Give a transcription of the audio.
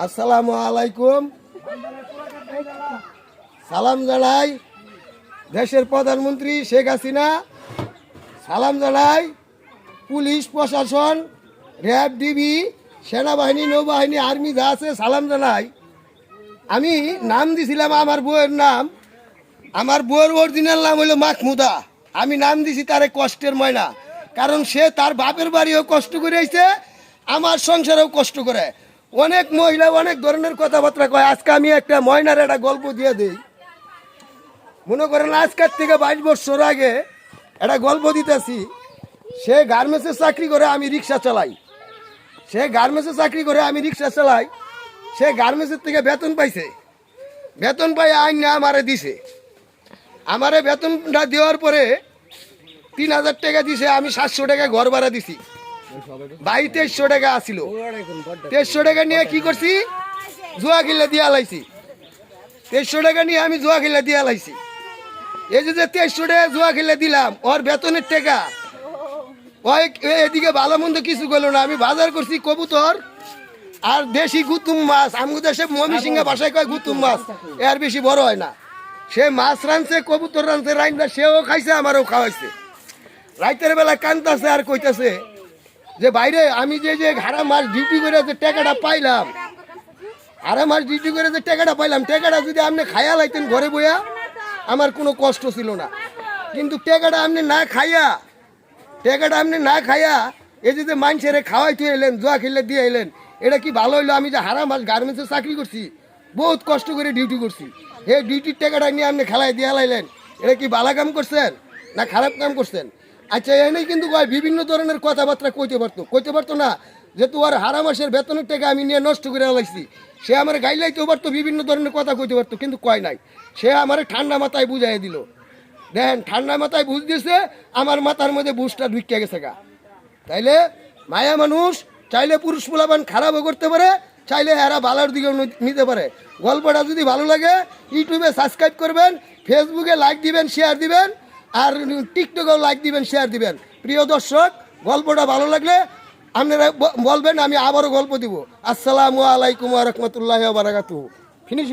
আসসালামু আলাইকুম। সালাম জানাই দেশের প্রধানমন্ত্রী শেখ হাসিনা, সালাম জানাই পুলিশ প্রশাসন, র্যাব, ডিবি, সেনাবাহিনী, নৌবাহিনী, আর্মি যা আছে সালাম জানাই। আমি নাম দিছিলাম আমার বউয়ের নাম, আমার বউয়ের অরিজিনাল নাম হলো মাহমুদা। আমি নাম দিছি তারে কষ্টের ময়না, কারণ সে তার বাপের বাড়িও কষ্ট করে আইছে, আমার সংসারেও কষ্ট করে। অনেক মহিলা অনেক ধরনের কথাবার্তা কয়। আজকে আমি একটা ময়নার একটা গল্প দিয়ে দিই। মনে করেন আজকের থেকে 22 বছর আগে একটা গল্প দিতেছি। সে গার্মেন্টসে চাকরি করে, আমি রিক্সা চালাই। সে গার্মেন্টসে চাকরি করে, আমি রিক্সা চালাই। সে গার্মেন্টসের থেকে বেতন পাইছে, বেতন পাই আইন না আমারে দিছে। আমারে বেতনটা দেওয়ার পরে 3000 টাকা দিছে, আমি 700 টাকা ঘর ভাড়া দিছি। 2200 টাকা আসিল। 2300 টাকা নিয়ে কি করছি, জুয়া খেলে দিয়া লাইছি। 2300 টাকা নিয়ে আমি জুয়া খেলে দিয়া লাইছি। এই যে 2300 টাকা জুয়া খেলে দিলাম, ওর বেতনের টাকা ওই এদিকে ভালো মন্দ কিছু গেল না। আমি বাজার করছি কবুতর আর দেশি গুতুম মাছ। আমাদের দেশে ময়মনসিংহ ভাষায় কয় গুতুম মাছ, এর বেশি বড় হয় না। সে মাছ রাঁধছে, কবুতর রাঁধছে, রাইন্দা সেও খাইছে, আমারও খাওয়াইছে। রাইতের বেলা কান্দাছে আর কইতাছে যে বাইরে আমি যে হারা মাছ ডিউটি করে যে টাকাটা পাইলাম, হারা মাছ ডিউটি করে যে টাকাটা পাইলাম, টাকাটা যদি আপনি খাইয়া লাইতেন ঘরে বইয়া, আমার কোনো কষ্ট ছিল না। কিন্তু টাকাটা আপনি না খাইয়া, টাকাটা আপনি না খাইয়া এই যে মানুষের খাওয়াই তুই এলেন, জুয়া খেলে দিয়ে এলেন, এটা কি ভালো হইলো? আমি যে হারা মাছ গার্মেন্টসে চাকরি করছি, বহুত কষ্ট করে ডিউটি করছি, এই ডিউটির টাকাটা নিয়ে আপনি খেলায় দিয়ে লাইলেন, এটা কি ভালো কাম করছেন না খারাপ কাম করছেন? আচ্ছা, এনেই কিন্তু বিভিন্ন ধরনের কথাবার্তা কইতে পারতো না যে তোমার হারা মাসের বেতনের টাকা আমি নিয়ে নষ্ট করে লাইছি। সে আমার গাইলাইতেও পারতো, বিভিন্ন ধরনের কথা কইতে পারতো, কিন্তু কয় নাই। সে আমার ঠান্ডা মাথায় বুঝাই দিল। দেখেন, ঠান্ডা মাথায় বুঝ দিয়েছে, আমার মাথার মধ্যে বুঝটা ঢুকিয়া গেছে গা। তাইলে মায়া মানুষ চাইলে পুরুষ পোলাপান খারাপও করতে পারে, চাইলে এরা ভালোর দিকেও নিতে পারে। গল্পটা যদি ভালো লাগে ইউটিউবে সাবস্ক্রাইব করবেন, ফেসবুকে লাইক দিবেন, শেয়ার দিবেন, আর টিকটকেও লাইক দিবেন, শেয়ার দিবেন। প্রিয় দর্শক, গল্পটা ভালো লাগলে আপনারা বলবেন, আমি আবারও গল্প দিব। আসসালামু আলাইকুম ওয়া রাহমাতুল্লাহি ওয়া বারাকাতুহু। ফিনিশ।